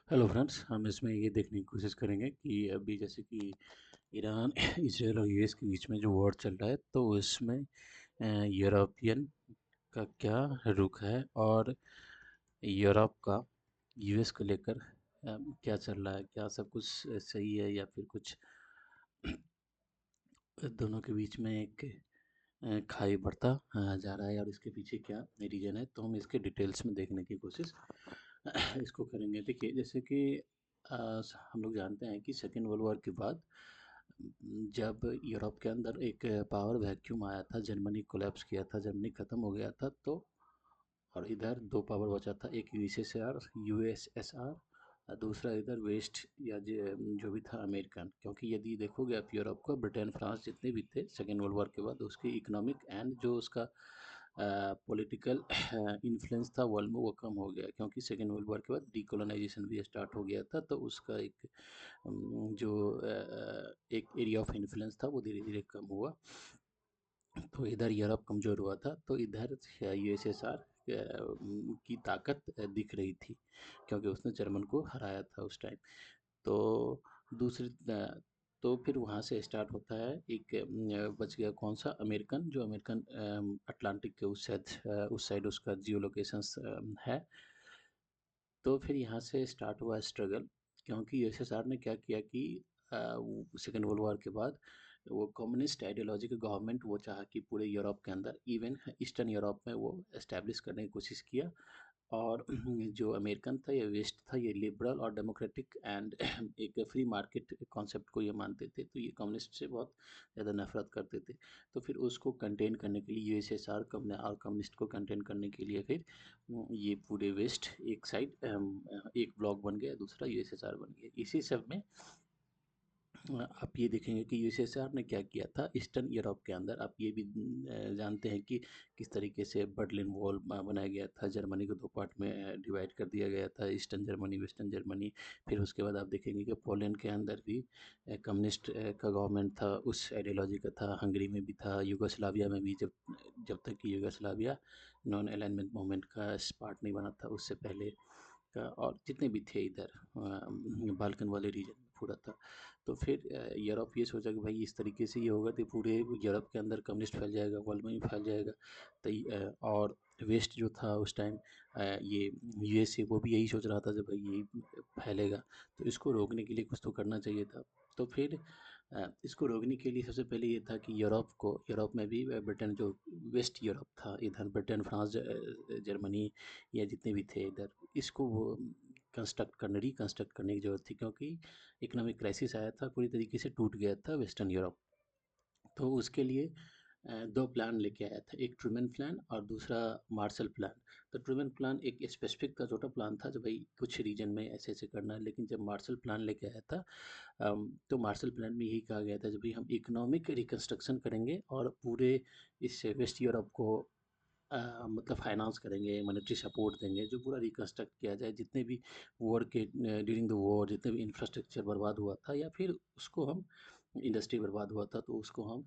Hello friends, हम इसमें ये देखने की कोशिश करेंगे कि अभी जैसे कि ईरान इसराइल और यूएस के बीच में जो वॉर चल रहा है, तो इसमें यूरोपियन का क्या रुख है और यूरोप का यूएस को लेकर क्या चल रहा है। क्या सब कुछ सही है या फिर कुछ दोनों के बीच में एक खाई बढ़ता जा रहा है और इसके पीछे क्या रीज़न है। तो हम इसके डिटेल्स में देखने की कोशिश इसको करेंगे। देखिए, जैसे कि हम लोग जानते हैं कि सेकेंड वर्ल्ड वॉर के बाद जब यूरोप के अंदर एक पावर वैक्यूम आया था, जर्मनी कोलैप्स किया था, जर्मनी ख़त्म हो गया था, तो और इधर दो पावर बचा था, एक यूएसएसआर यूएसएसआर और दूसरा इधर वेस्ट या जो भी था अमेरिकन। क्योंकि यदि देखोगे आप यूरोप को, ब्रिटेन फ्रांस जितने भी थे सेकेंड वर्ल्ड वॉर के बाद, उसकी इकोनॉमिक एंड जो उसका पॉलिटिकल इन्फ्लुएंस था वर्ल्ड में, वो कम हो गया। क्योंकि सेकेंड वर्ल्ड वॉर के बाद डीकोलोनाइजेशन भी स्टार्ट हो गया था, तो उसका एक जो एक एरिया ऑफ इन्फ्लुएंस था वो धीरे धीरे कम हुआ। तो इधर यूरोप कमज़ोर हुआ था, तो इधर यूएसएसआर की ताकत दिख रही थी, क्योंकि उसने जर्मन को हराया था उस टाइम। तो दूसरी तो फिर वहाँ से स्टार्ट होता है एक बच गया कौन सा, अमेरिकन, जो अमेरिकन अटलांटिक के उस साइड उसका जियो लोकेशंस है। तो फिर यहाँ से स्टार्ट हुआ स्ट्रगल, क्योंकि यूएसएसआर ने क्या किया कि सेकेंड वर्ल्ड वॉर के बाद वो कम्युनिस्ट आइडियोलॉजी का गवर्नमेंट वो चाहा कि पूरे यूरोप के अंदर, इवन ईस्टर्न यूरोप में वो एस्टेब्लिश करने की कोशिश किया। और जो अमेरिकन था, ये वेस्ट था, ये लिबरल और डेमोक्रेटिक एंड एक फ्री मार्केट कॉन्सेप्ट को ये मानते थे, तो ये कम्युनिस्ट से बहुत ज़्यादा नफरत करते थे। तो फिर उसको कंटेन करने के लिए यूएसएसआर और कम्युनिस्ट को कंटेन करने के लिए फिर ये पूरे वेस्ट एक साइड एक ब्लॉक बन गया, दूसरा यूएसएसआर बन गया। इसी सब में आप ये देखेंगे कि यूएसएसआर ने क्या किया था ईस्टर्न यूरोप के अंदर। आप ये भी जानते हैं कि किस तरीके से बर्लिन वॉल बनाया गया था, जर्मनी को दो पार्ट में डिवाइड कर दिया गया था, ईस्टर्न जर्मनी वेस्टर्न जर्मनी। फिर उसके बाद आप देखेंगे कि पोलैंड के अंदर भी कम्युनिस्ट का गवर्नमेंट था, उस आइडियोलॉजी का था। हंगरी में भी था, यूगोस्लाविया में भी, जब जब तक कि यूगोस्लाविया नॉन अलाइनमेंट मूवमेंट का पार्ट नहीं बना था उससे पहले का, और जितने भी थे इधर बाल्कन वाले रीजन में पूरा था। तो फिर यूरोप ये सोचा कि भाई इस तरीके से ये होगा तो पूरे यूरोप के अंदर कम्युनिस्ट फैल जाएगा, वर्ल्ड में भी फैल जाएगा। तो और वेस्ट जो था उस टाइम, ये यूएसए, वो भी यही सोच रहा था जब भाई ये फैलेगा, तो इसको रोकने के लिए कुछ तो करना चाहिए था। तो फिर इसको रोकने के लिए सबसे पहले ये था कि यूरोप में भी ब्रिटेन, जो वेस्ट यूरोप था, इधर ब्रिटेन फ्रांस जर्मनी या जितने भी थे इधर, इसको वो रिकंस्ट्रक्ट करने की ज़रूरत थी। क्योंकि इकोनॉमिक क्राइसिस आया था, पूरी तरीके से टूट गया था वेस्टर्न यूरोप। तो उसके लिए दो प्लान लेके आया था, एक ट्रूमैन प्लान और दूसरा मार्शल प्लान। तो ट्रूमैन प्लान एक स्पेसिफिक का छोटा प्लान था, जब भाई कुछ रीजन में ऐसे ऐसे करना है। लेकिन जब मार्शल प्लान लेके आया था, तो मार्शल प्लान में यही कहा गया था, जब भी हम इकोनॉमिक रिकंस्ट्रक्शन करेंगे और पूरे इस वेस्ट यूरोप को मतलब फाइनेंस करेंगे, मॉनेटरी सपोर्ट देंगे, जो पूरा रिकंस्ट्रक्ट किया जाए, जितने भी वॉर के ड्यूरिंग द वॉर जितने भी इंफ्रास्ट्रक्चर बर्बाद हुआ था, या फिर उसको हम इंडस्ट्री बर्बाद हुआ था, तो उसको हम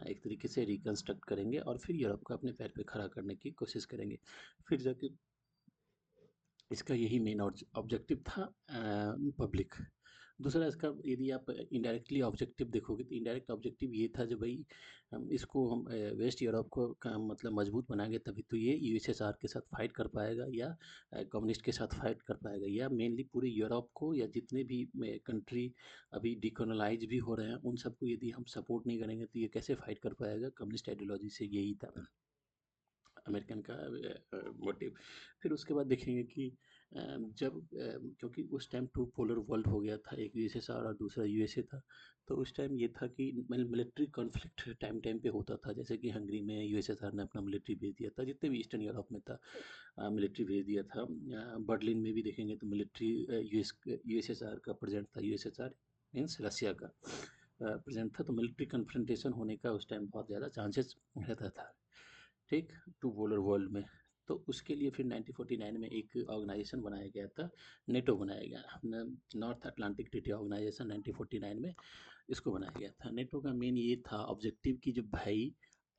एक तरीके से रिकंस्ट्रक्ट करेंगे और फिर यूरोप को अपने पैर पे खड़ा करने की कोशिश करेंगे। फिर जाके इसका यही मेन ऑब्जेक्टिव था, पब्लिक। दूसरा इसका, यदि आप इनडायरेक्टली ऑब्जेक्टिव देखोगे, तो इनडायरेक्ट ऑब्जेक्टिव ये था, जो भाई हम इसको हम वेस्ट यूरोप को का मतलब मजबूत बनाएंगे, तभी तो ये यूएसएसआर के साथ फाइट कर पाएगा, या कम्युनिस्ट के साथ फाइट कर पाएगा, या मेनली पूरे यूरोप को, या जितने भी कंट्री अभी डिकोलोनाइज भी हो रहे हैं, उन सबको यदि हम सपोर्ट नहीं करेंगे, तो ये कैसे फाइट कर पाएगा कम्युनिस्ट आइडियोलॉजी से। यही था अमेरिकन का मोटिव। फिर उसके बाद देखेंगे कि जब क्योंकि उस टाइम टू पोलर वर्ल्ड हो गया था, एक यूएसएसआर और दूसरा यूएसए था। तो उस टाइम ये था कि मिलिट्री कॉन्फ्लिक्ट टाइम टाइम पे होता था, जैसे कि हंगरी में यूएसएसआर ने अपना मिलिट्री भेज दिया था, जितने भी ईस्टर्न यूरोप में था मिलिट्री भेज दिया था। बर्लिन में भी देखेंगे तो मिलिट्री यूएसएसआर का प्रेजेंट था, यूएसएसआर मीन्स रसिया का प्रेजेंट था। तो मिलिट्री कन्फ्रंटेशन होने का उस टाइम बहुत ज़्यादा चांसेस रहता था, ठीक, टू पोलर वर्ल्ड में। तो उसके लिए फिर 1949 में एक ऑर्गेनाइजेशन बनाया गया था, नेटो बनाया गया, नॉर्थ अटलांटिक ट्रीटी ऑर्गेनाइजेशन 1949 में इसको बनाया गया था। नेटो का मेन ये था ऑब्जेक्टिव कि जो भाई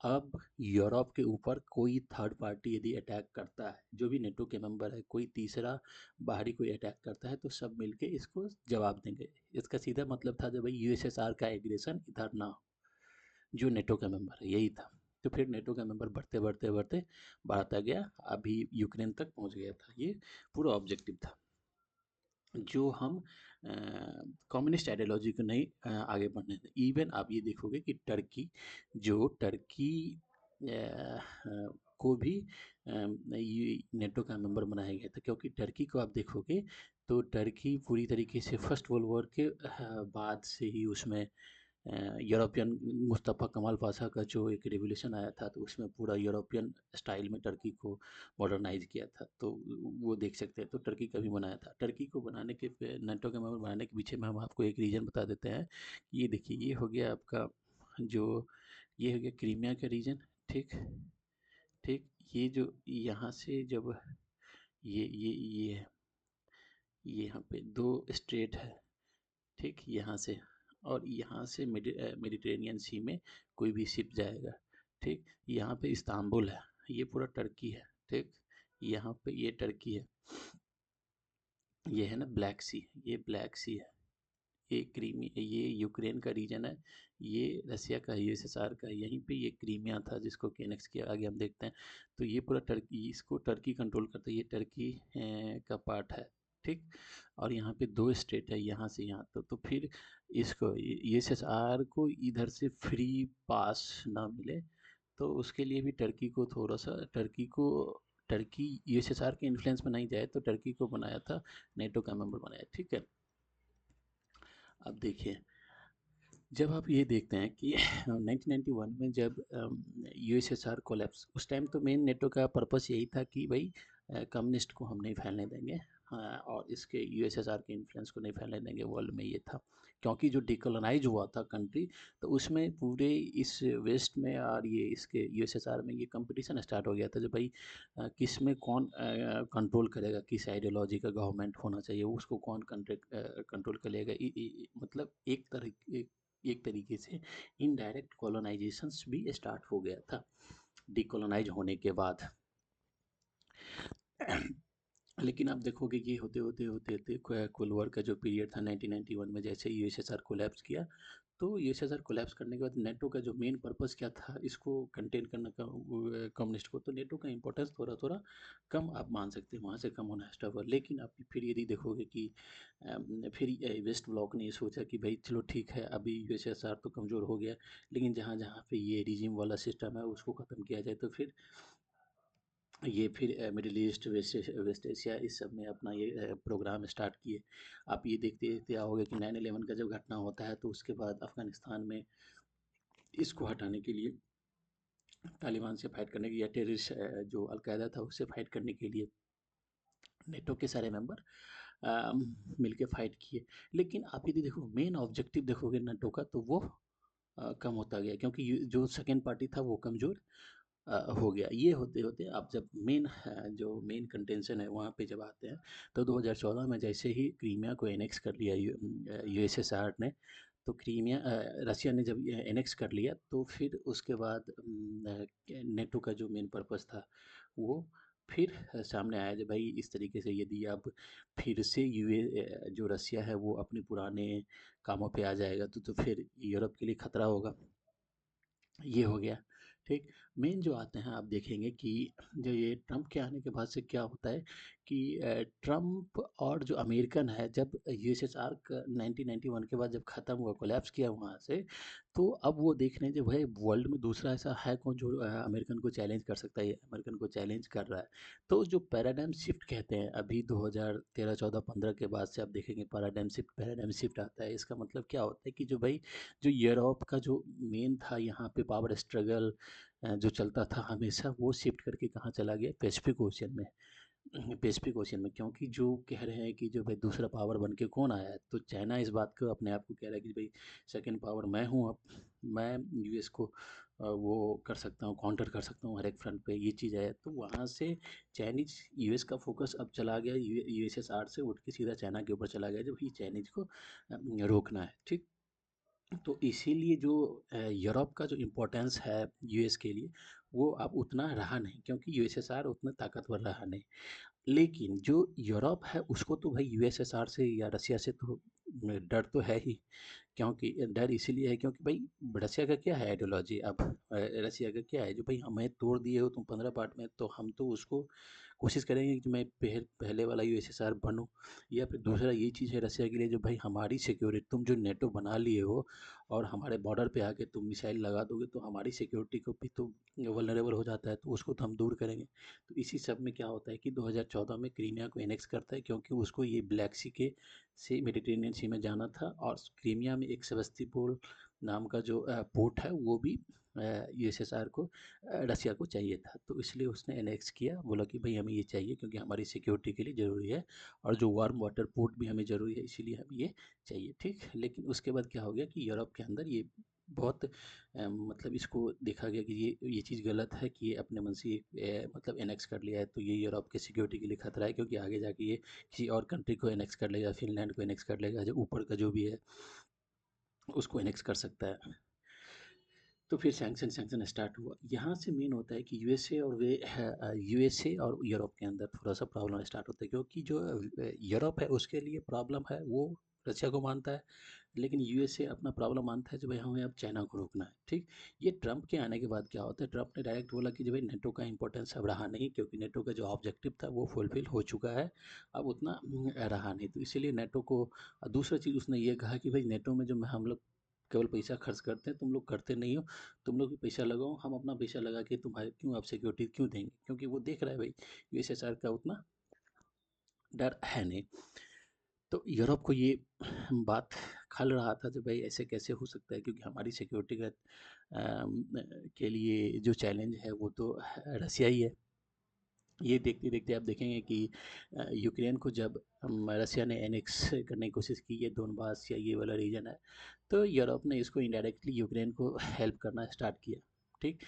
अब यूरोप के ऊपर कोई थर्ड पार्टी यदि अटैक करता है, जो भी नेटो के मेंबर है, कोई तीसरा बाहरी कोई अटैक करता है, तो सब मिलके इसको जवाब देंगे। इसका सीधा मतलब था जब भाई यूएसएसआर का एग्रेशन इधर ना हो, जो नेटो का मेंबर है, यही था। तो फिर नेटो का मेंबर बढ़ते बढ़ते बढ़ते बढ़ता गया, अभी यूक्रेन तक पहुंच गया था। ये पूरा ऑब्जेक्टिव था, जो हम कम्युनिस्ट आइडियोलॉजी को नहीं आगे बढ़ने दें। इवन आप ये देखोगे कि टर्की, जो टर्की को भी ये नेटो का मेंबर बनाया गया था, क्योंकि टर्की को आप देखोगे तो टर्की पूरी तरीके से फर्स्ट वर्ल्ड वॉर के बाद से ही उसमें यूरोपियन मुस्तफ़ा कमाल पाशा का जो एक रिवॉल्यूशन आया था, तो उसमें पूरा यूरोपियन स्टाइल में टर्की को मॉडर्नाइज किया था। तो वो देख सकते हैं, तो टर्की का भी बनाया था। टर्की को बनाने के नाटो के मेंबर बनाने के पीछे में हम आपको एक रीजन बता देते हैं। ये देखिए, ये हो गया आपका जो, ये हो गया क्रीमिया का रीजन। ठीक, ठीक। ये जो यहाँ से जब ये ये यहाँ पे दो स्टेट है, ठीक, यहाँ से, और यहाँ से मेडिटेरेनियन सी में कोई भी शिप जाएगा। ठीक, यहाँ पे इस्तांबुल है, ये पूरा टर्की है। ठीक, यहाँ पे ये टर्की है, ये है ना ब्लैक सी, ये ब्लैक सी है, ये ये यूक्रेन का रीजन है, ये रसिया का, यूएसएसआर का। यहीं पे ये क्रीमिया था जिसको कि एनेक्स किया, आगे हम देखते हैं। तो ये पूरा टर्की, इसको टर्की कंट्रोल करता है, ये टर्की का पार्ट है। ठीक, और यहाँ पे दो स्टेट है, यहाँ से यहाँ। तो फिर इसको यूएसएसआर को इधर से फ्री पास ना मिले, तो उसके लिए भी टर्की को थोड़ा सा, टर्की यूएसएसआर के इन्फ्लुएंस में नहीं जाए, तो टर्की को बनाया था, नेटो का मेंबर बनाया। ठीक है, अब देखिए, जब आप ये देखते हैं कि 1991 में जब यूएसएसआर कोलैप्स, उस टाइम तो मेन नेटो का पर्पस यही था कि भाई कम्युनिस्ट को हम नहीं फैलने देंगे, हाँ, और इसके यूएसएसआर के इन्फ्लुएंस को नहीं फैलने देंगे वर्ल्ड में, ये था। क्योंकि जो डिकोलोनाइज हुआ था कंट्री, तो उसमें पूरे इस वेस्ट में और ये इसके यूएसएसआर में ये कंपटीशन स्टार्ट हो गया था, जो भाई किस में कौन कंट्रोल करेगा, किस आइडियोलॉजी का गवर्नमेंट होना चाहिए, उसको कौन कंट्रोल करेगा। मतलब एक तरीके से इनडायरेक्ट कॉलोनाइजेशंस भी स्टार्ट हो गया था डिकोलोनाइज होने के बाद। लेकिन आप देखोगे कि होते होते होते होते कोल्ड वॉर का जो पीरियड था 1991 में, जैसे यूएसएसआर कोलैप्स किया, तो यूएसएसआर कोलैप्स करने के बाद नेटो का जो मेन पर्पस क्या था, इसको कंटेन करना का कम्युनिस्ट को, तो नेटो का इंपॉर्टेंस थोड़ा थोड़ा कम आप मान सकते हैं, वहाँ से कम होना स्टार्ट हुआ। लेकिन आप फिर यदि देखोगे कि फिर वेस्ट ब्लॉक ने ये सोचा कि भाई चलो ठीक है, अभी यूएसएसआर तो कमज़ोर हो गया, लेकिन जहाँ जहाँ पे ये रिजिम वाला सिस्टम है उसको ख़त्म किया जाए, तो फिर मिडिल ईस्ट, वेस्ट एशिया, इस सब में अपना ये प्रोग्राम स्टार्ट किए। आप ये देखते देखते आओगे कि 9/11 का जब घटना होता है, तो उसके बाद अफ़गानिस्तान में इसको हटाने के लिए, तालिबान से फाइट करने के, या टेररिस्ट जो अलकायदा था उससे फाइट करने के लिए नेटो के सारे मेंबर मिलके फाइट किए। लेकिन आप यदि देखो मेन ऑब्जेक्टिव देखोगे नेटो का, तो वो कम होता गया, क्योंकि जो सेकेंड पार्टी था वो कमज़ोर हो गया। ये होते होते आप जब जो मेन कंटेंशन है वहाँ पे जब आते हैं, तो 2014 में जैसे ही क्रीमिया को एनेक्स कर लिया यूएसएसआर ने, तो क्रीमिया रसिया ने जब एनेक्स कर लिया, तो फिर उसके बाद नेटो का जो मेन पर्पस था वो फिर सामने आया, जब भाई इस तरीके से यदि अब फिर से जो रसिया है वो अपने पुराने कामों पे आ जाएगा, तो फिर यूरोप के लिए खतरा होगा। ये हो गया। ठीक, मेन जो आते हैं आप देखेंगे कि जो ये ट्रम्प के आने के बाद से क्या होता है कि ट्रम्प और जो अमेरिकन है, जब यूएसएसआर का 1991 के बाद जब ख़त्म हुआ, कोलैप्स किया वहाँ से, तो अब वो देख रहे हैं जो भाई वर्ल्ड में दूसरा ऐसा है कौन जो अमेरिकन को चैलेंज कर सकता है, ये अमेरिकन को चैलेंज कर रहा है। तो जो पैराडाइम शिफ्ट कहते हैं, अभी 2013 14 15 के बाद से आप देखेंगे पैराडाइम शिफ्ट आता है। इसका मतलब क्या होता है कि जो भाई जो यूरोप का जो मेन था यहाँ पे पावर स्ट्रगल जो चलता था हमेशा, वो शिफ्ट करके कहाँ चला गया, पैसिफिक ओशियन में। पैसिफिक ओशियन में, क्योंकि जो कह रहे हैं कि जो भाई दूसरा पावर बन के कौन आया है, तो चाइना इस बात को अपने आप को कह रहा है कि भाई सेकंड पावर मैं हूँ, अब मैं यूएस को वो कर सकता हूँ, काउंटर कर सकता हूँ हर एक फ्रंट पे, ये चीज़ है। तो वहाँ से चाइनीज, यूएस का फोकस अब चला गया यूएसएसआर से उठ के सीधा चाइना के ऊपर चला गया, जब ये चाइनीज को रोकना है। ठीक, तो इसीलिए जो यूरोप का जो इम्पोर्टेंस है यूएस के लिए, वो अब उतना रहा नहीं, क्योंकि यूएसएसआर उतना ताकतवर रहा नहीं। लेकिन जो यूरोप है उसको तो भाई यूएसएसआर से या रसिया से तो डर तो है ही। क्योंकि डर इसीलिए है क्योंकि भाई रसिया का क्या है आइडियोलॉजी अब, रसिया का क्या है जो भाई हमें तोड़ दिए हो तुम 15 पार्ट में, तो हम तो उसको कोशिश करेंगे कि मैं पहले वाला यूएसएसआर बनूं। या फिर दूसरा ये चीज़ है रसिया के लिए, जो भाई हमारी सिक्योरिटी तुम जो नेटो बना लिए हो और हमारे बॉर्डर पे आके तुम मिसाइल लगा दोगे, तो हमारी सिक्योरिटी को भी तो वल्नरेबल हो जाता है, तो उसको तो हम दूर करेंगे। तो इसी सब में क्या होता है कि 2014 में क्रीमिया को एनेक्स करता है, क्योंकि उसको ये ब्लैक सी के से मेडिटेरेनियन सी में जाना था, और क्रीमिया में एक सेवस्तिपोल नाम का जो पोर्ट है वो भी यूएसएसआर को रसिया को चाहिए था। तो इसलिए उसने एनेक्स किया, बोला कि भाई हमें ये चाहिए क्योंकि हमारी सिक्योरिटी के लिए ज़रूरी है, और जो वार्म वाटर पोर्ट भी हमें ज़रूरी है, इसीलिए हमें ये चाहिए। ठीक, लेकिन उसके बाद क्या हो गया कि यूरोप के अंदर ये बहुत मतलब इसको देखा गया कि ये चीज़ गलत है कि ये अपने मन से मतलब एनेक्स कर लिया है, तो ये यूरोप के सिक्योरिटी के लिए खतरा है, क्योंकि आगे जाके ये किसी और कंट्री को एनेक्स कर लेगा, फिनलैंड को एनेक्स कर लेगा, जो ऊपर का जो भी है उसको एनेक्स कर सकता है। तो फिर सैंक्शन सैंक्शन स्टार्ट हुआ। यहाँ से मेन होता है कि यूएसए और यूएसए और यूरोप के अंदर थोड़ा सा प्रॉब्लम स्टार्ट होता है, क्योंकि जो यूरोप है उसके लिए प्रॉब्लम है, वो रशिया को मानता है। लेकिन यूएसए अपना प्रॉब्लम मानता है जो भाई हमें अब चाइना को रोकना है। ठीक, ये ट्रंप के आने के बाद क्या होता है, ट्रंप ने डायरेक्ट बोला कि जो भाई नेटो का इंपॉर्टेंस अब रहा नहीं, क्योंकि नेटो का जो ऑब्जेक्टिव था वो फुलफिल हो चुका है, अब उतना रहा नहीं। तो इसीलिए नेटो को दूसरा चीज़ उसने ये कहा कि भाई नेटो में जो हम लोग केवल पैसा खर्च करते हैं, तुम लोग करते नहीं हो, तुम लोग भी पैसा लगाओ, हम अपना पैसा लगा के तुम्हारे क्यों आप सिक्योरिटी क्यों देंगे, क्योंकि वो देख रहा है भाई यूएसएसआर का उतना डर है नहीं। तो यूरोप को ये बात खल रहा था, जो भाई ऐसे कैसे हो सकता है, क्योंकि हमारी सिक्योरिटी का के लिए जो चैलेंज है वो तो रसिया ही है। ये देखते देखते आप देखेंगे कि यूक्रेन को जब रसिया ने एनेक्स करने की कोशिश की, ये दोनबास या ये वाला रीजन है, तो यूरोप ने इसको इनडायरेक्टली यूक्रेन को हेल्प करना स्टार्ट किया। ठीक,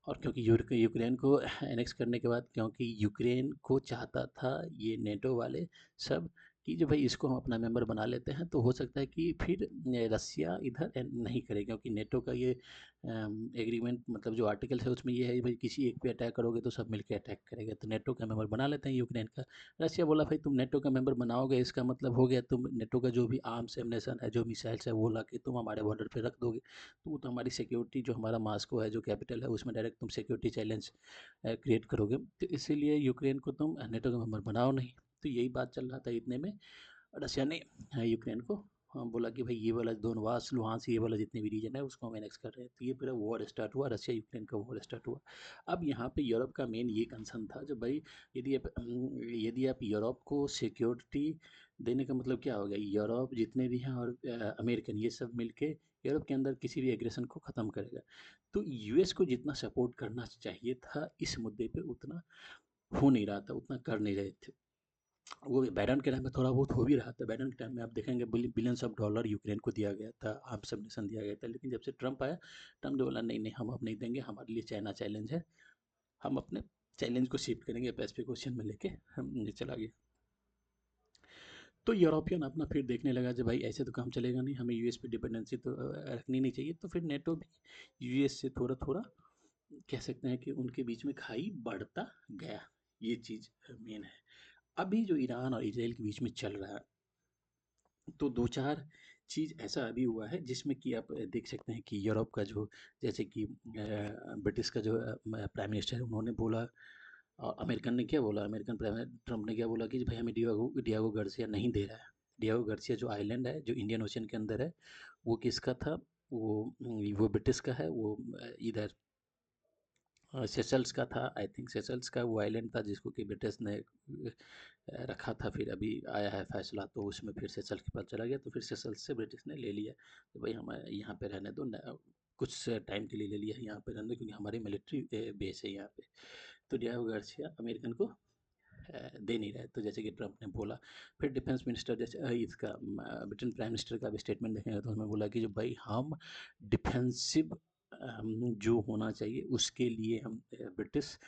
और क्योंकि यूक्रेन को एनेक्स करने के बाद, क्योंकि यूक्रेन को चाहता था ये नेटो वाले सब कि जो भाई इसको हम अपना मेंबर बना लेते हैं, तो हो सकता है कि फिर रसिया इधर नहीं करे, क्योंकि नेटो का ये एग्रीमेंट मतलब जो आर्टिकल है उसमें ये है भाई किसी एक पे अटैक करोगे तो सब मिलकर अटैक करेगा, तो नेटो का मेंबर बना लेते हैं यूक्रेन का। रसिया बोला भाई तुम नेटो का मेंबर बनाओगे, इसका मतलब हो गया तुम नेटो का जो भी आर्म्स एमुनेशन है, जो मिसाइल्स है, वो ला के तुम हमारे बॉर्डर पे रख दोगे, तो वो तो हमारी सिक्योरिटी, जो हमारा मास्को है जो कैपिटल है, उसमें डायरेक्ट तुम सिक्योरिटी चैलेंज क्रिएट करोगे, तो इसीलिए यूक्रेन को तुम नेटो का मेंबर बनाओ नहीं। तो यही बात चल रहा था, इतने में रशिया ने यूक्रेन को बोला कि भाई ये वाला दोनबास लुहांस ये वाला जितने भी रीजन है उसको हम एनेक्स कर रहे हैं, तो ये पूरा वॉर स्टार्ट हुआ, रशिया यूक्रेन का वॉर स्टार्ट हुआ। अब यहाँ पे यूरोप का मेन ये कंसर्न था, जो भाई यदि आप यूरोप को सिक्योरिटी देने का मतलब क्या हो गया, यूरोप जितने भी हैं और अमेरिकन ये सब मिलके यूरोप के अंदर किसी भी एग्रेशन को ख़त्म करेगा। तो यूएस को जितना सपोर्ट करना चाहिए था इस मुद्दे पे, उतना हो नहीं रहा था, उतना कर नहीं रहे थे। वो बाइडेन के टाइम में थोड़ा बहुत हो भी रहा था, बाइडेन के टाइम में आप देखेंगे बिलियंस ऑफ डॉलर यूक्रेन को दिया गया था, आर्म्स सबमिशन दिया गया था। लेकिन जब से ट्रंप आया, ट्रंप ने बोला नहीं नहीं हम अब नहीं देंगे, हमारे लिए चाइना चैलेंज है, हम अपने चैलेंज को शिफ्ट करेंगे पैसिफिक ओशियन में लेके हम ये चला गया। तो यूरोपियन अपना फिर देखने लगा जब भाई ऐसे तो काम चलेगा नहीं, हमें यूएस पे डिपेंडेंसी तो रखनी नहीं चाहिए, तो फिर नेटो भी यूएस से थोड़ा थोड़ा कह सकते हैं कि उनके बीच में खाई बढ़ता गया। ये चीज़ मेन है। अभी जो ईरान और इसराइल के बीच में चल रहा है, तो 2-4 चीज़ ऐसा अभी हुआ है जिसमें कि आप देख सकते हैं कि यूरोप का जो, जैसे कि ब्रिटिश का जो प्राइम मिनिस्टर है उन्होंने बोला, और अमेरिकन ने क्या बोला, अमेरिकन प्राइम ट्रंप ने क्या बोला कि भाई हमें डियागो डियागो गार्सिया नहीं दे रहा है। डियागो गार्सिया जो आइलैंड है जो इंडियन ओशन के अंदर है, वो किसका था, वो ब्रिटिश का है, वो इधर सेशल्स का था, आई थिंक सेशल्स का वो आइलैंड था जिसको कि ब्रिटिश ने रखा था, फिर अभी आया है फैसला तो उसमें फिर सेशल्स के पास चला गया, तो फिर सेशल्स से ब्रिटिश ने ले लिया तो भाई हमें यहाँ पे रहने दो, कुछ टाइम के लिए ले लिया है यहाँ पे रहने दो, क्योंकि हमारी मिलिट्री बेस है यहाँ पे। तो डियागो गार्सिया अमेरिकन को दे नहीं रहे, तो जैसे कि ट्रंप ने बोला। फिर डिफेंस मिनिस्टर जैसे इसका ब्रिटेन प्राइम मिनिस्टर का भी स्टेटमेंट देखेंगे, तो उन्होंने बोला कि जो भाई हम डिफेंसिव जो होना चाहिए उसके लिए हम ब्रिटिश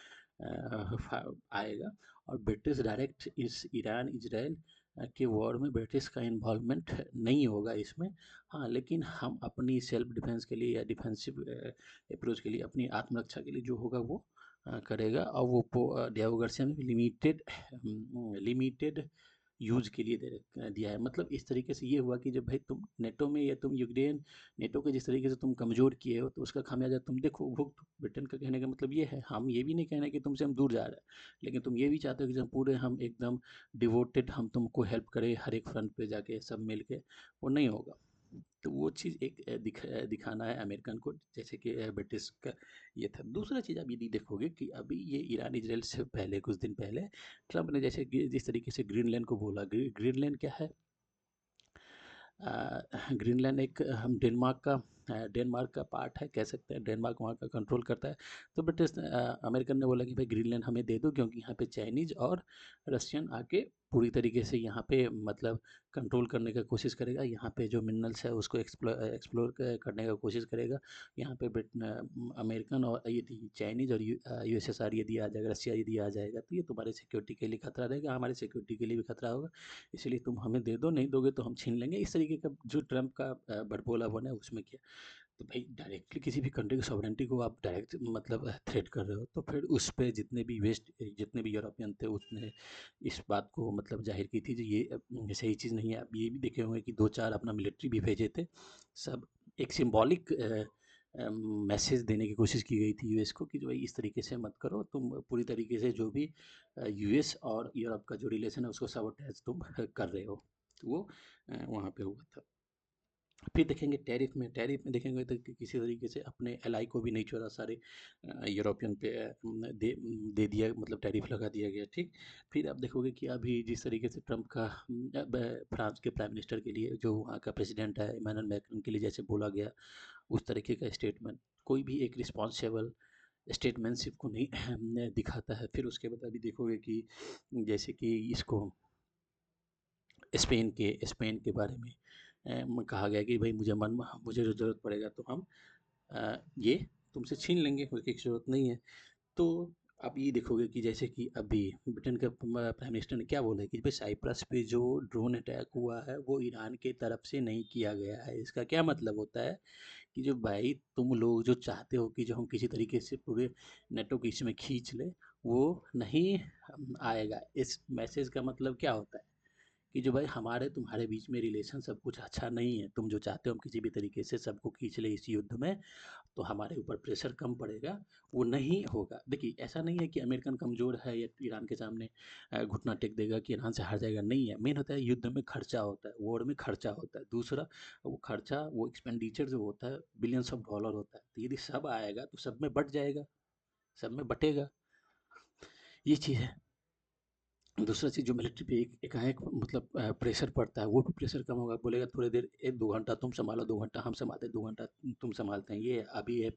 आएगा, और ब्रिटिश डायरेक्ट इस ईरान इसराइल कि वॉर में ब्रिटिश का इन्वॉल्वमेंट नहीं होगा इसमें। हाँ, लेकिन हम अपनी सेल्फ डिफेंस के लिए या डिफेंसिव अप्रोच के लिए, अपनी आत्मरक्षा के लिए जो होगा वो करेगा। और वो डियागो गार्सिया में लिमिटेड यूज के लिए दिया है। मतलब इस तरीके से ये हुआ कि जब भाई तुम नेटो में या तुम यूक्रेन, नेटो के जिस तरीके से तुम कमज़ोर किए हो तो उसका खामियाजा तुम देखो भुगतो। ब्रिटेन का कहने का मतलब ये है, हम ये भी नहीं कहना कि तुमसे हम दूर जा रहे हैं, लेकिन तुम ये भी चाहते हो कि जब पूरे हम एकदम डिवोटेड हम तुमको हेल्प करें हर एक फ्रंट पे जाके सब मिल के, वो नहीं होगा। तो वो चीज़ एक दिखाना है अमेरिकन को, जैसे कि ब्रिटिश का ये था। दूसरा चीज़ आप यदि देखोगे कि अभी ये ईरान इजराइल से पहले, कुछ दिन पहले ट्रम्प ने जैसे जिस तरीके से ग्रीनलैंड को बोला, ग्रीनलैंड क्या है? ग्रीनलैंड एक हम डेनमार्क का पार्ट है कह सकते हैं। डेनमार्क वहाँ का कंट्रोल करता है। तो ब्रिटिश अमेरिकन ने बोला कि भाई ग्रीनलैंड हमें दे दो, क्योंकि यहाँ पे चाइनीज़ और रशियन आके पूरी तरीके से यहाँ पे मतलब कंट्रोल करने का कोशिश करेगा। यहाँ पे जो मिनरल्स है उसको एक्सप्लोर करने का कोशिश करेगा। यहाँ पे अमेरिकन और यदि चाइनीज़ और यूएसएसआर यदि आ जाएगा, रशिया यदि आ जाएगा, तो ये तुम्हारे सिक्योरिटी के लिए खतरा रहेगा, हमारे सिक्योरिटी के लिए भी खतरा होगा। इसलिए तुम हमें दे दो, नहीं दोगे तो हम छीन लेंगे। इस तरीके का जो ट्रम्प का बड़बोलापन है उसमें किया। तो भाई डायरेक्टली किसी भी कंट्री की सॉवरेनिटी को आप डायरेक्ट मतलब थ्रेट कर रहे हो, तो फिर उस पे जितने भी यूरोपियन थे उसने इस बात को मतलब जाहिर की थी, जो ये सही चीज़ नहीं है। आप ये भी देखे होंगे कि 2-4 अपना मिलिट्री भी भेजे थे। सब एक सिंबॉलिक मैसेज देने की कोशिश की गई थी यूएस को कि जो भाई इस तरीके से मत करो, तुम पूरी तरीके से जो भी यूएस और यूरोप का जो रिलेशन है उसको सबोटेज तुम कर रहे हो। तो वो वहाँ पे हुआ था। फिर देखेंगे टैरिफ में देखेंगे तो किसी तरीके से अपने एलाई को भी नहीं छोड़ा, सारे यूरोपियन पे दे दिया, मतलब टैरिफ लगा दिया गया। ठीक। फिर आप देखोगे कि अभी जिस तरीके से ट्रम्प का फ्रांस के प्राइम मिनिस्टर के लिए, जो वहाँ का प्रेसिडेंट है इमानुएल मैक्रोन के लिए जैसे बोला गया, उस तरीके का स्टेटमेंट कोई भी एक रिस्पॉन्सिबल स्टेटमेंटशिप को नहीं दिखाता है। फिर उसके बाद अभी देखोगे कि जैसे कि इसको स्पेन के बारे में कहा गया कि भाई मुझे जो ज़रूरत पड़ेगा तो हम ये तुमसे छीन लेंगे, उसकी ज़रूरत नहीं है। तो आप ये देखोगे कि जैसे कि अभी ब्रिटेन के प्राइम मिनिस्टर ने क्या बोला है कि भाई साइप्रस पे जो ड्रोन अटैक हुआ है वो ईरान की तरफ से नहीं किया गया है। इसका क्या मतलब होता है कि जो भाई तुम लोग जो चाहते हो कि जो हम किसी तरीके से पूरे नेटो को इसमें खींच ले, वो नहीं आएगा। इस मैसेज का मतलब क्या होता है कि जो भाई हमारे तुम्हारे बीच में रिलेशन सब कुछ अच्छा नहीं है, तुम जो चाहते हो हम किसी भी तरीके से सबको खींच ले इस युद्ध में, तो हमारे ऊपर प्रेशर कम पड़ेगा, वो नहीं होगा। देखिए ऐसा नहीं है कि अमेरिकन कमज़ोर है या ईरान के सामने घुटना टेक देगा कि ईरान से हार जाएगा, नहीं है। मेन होता है युद्ध में खर्चा होता है, वॉर में खर्चा होता है। दूसरा वो खर्चा, वो एक्सपेंडिचर जो होता है बिलियंस ऑफ डॉलर होता है। तो यदि सब आएगा तो सब में बट जाएगा, सब में बटेगा, ये चीज़ है। दूसरा चीज़ जो मिलिट्री पे एकाएक मतलब प्रेशर पड़ता है, वो भी प्रेशर कम होगा। बोलेगा थोड़ी देर 1-2 घंटा तुम सँभालो, 2 घंटा हम सँभालते हैं, 2 घंटा तुम सँभालते हैं। ये अभी है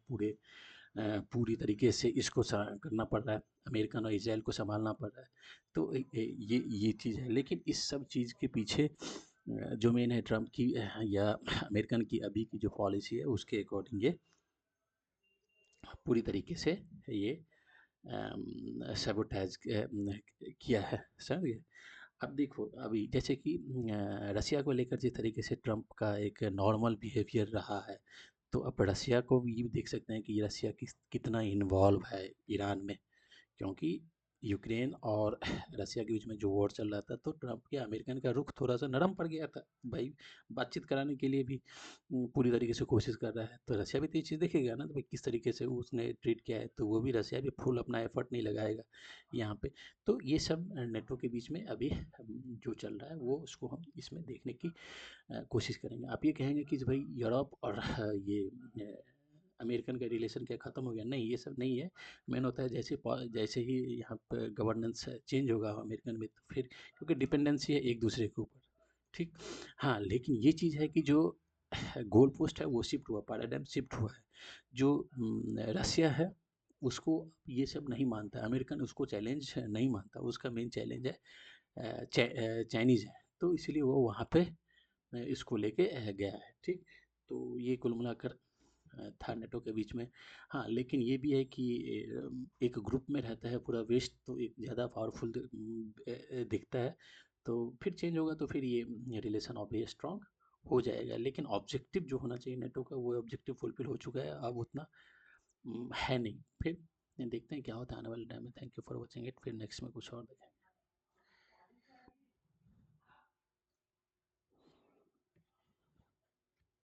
पूरी तरीके से इसको करना पड़ रहा है, अमेरिकन और इसराइल को सँभालना पड़ रहा है। तो ये चीज़ है। लेकिन इस सब चीज़ के पीछे जो मेन है ट्रम्प की या अमेरिकन की अभी की जो पॉलिसी है उसके अकॉर्डिंग ये पूरी तरीके से ये सैबोटाज किया है। समझ गए? अब देखो अभी जैसे कि रसिया को लेकर जिस तरीके से ट्रम्प का एक नॉर्मल बिहेवियर रहा है, तो अब रसिया को भी ये देख सकते हैं कि रसिया कितना इन्वॉल्व है ईरान में। क्योंकि यूक्रेन और रसिया के बीच में जो वॉर चल रहा था, तो ट्रम्प के अमेरिकन का रुख थोड़ा सा नरम पड़ गया था। भाई बातचीत कराने के लिए भी पूरी तरीके से कोशिश कर रहा है, तो रसिया भी तो ये चीज़ देखेगा ना, तो भाई किस तरीके से उसने ट्रीट किया है, तो वो भी रसिया भी फुल अपना एफर्ट नहीं लगाएगा यहाँ पे। तो ये सब नेटो के बीच में अभी जो चल रहा है वो उसको हम इसमें देखने की कोशिश करेंगे। आप ये कहेंगे कि भाई यूरोप और ये अमेरिकन का रिलेशन क्या ख़त्म हो गया? नहीं, ये सब नहीं है। मेन होता है जैसे ही यहाँ पे गवर्नेंस चेंज होगा अमेरिकन में, तो फिर क्योंकि डिपेंडेंसी है एक दूसरे के ऊपर। ठीक। हाँ, लेकिन ये चीज़ है कि जो गोल पोस्ट है वो शिफ्ट हुआ, पैराडाइम शिफ्ट हुआ है। जो रसिया है उसको ये सब नहीं मानता है, अमेरिकन उसको चैलेंज नहीं मानता, उसका मेन चैलेंज है चाइनीज़ है। तो इसलिए वो वहाँ पे इसको लेके गया है। ठीक। तो ये कुल मिलाकर था नेटो के बीच में। हाँ, लेकिन ये भी है कि एक ग्रुप में रहता है पूरा वेस्ट, तो एक ज़्यादा पावरफुल दिखता है। तो फिर चेंज होगा तो फिर ये रिलेशन और भी स्ट्रॉन्ग हो जाएगा। लेकिन ऑब्जेक्टिव जो होना चाहिए नेटो का, वो ऑब्जेक्टिव फुलफिल हो चुका है, अब उतना है नहीं। फिर देखते हैं क्या होता है आने वाले टाइम में। Thank you for watching it, फिर नेक्स्ट में कुछ और देखें।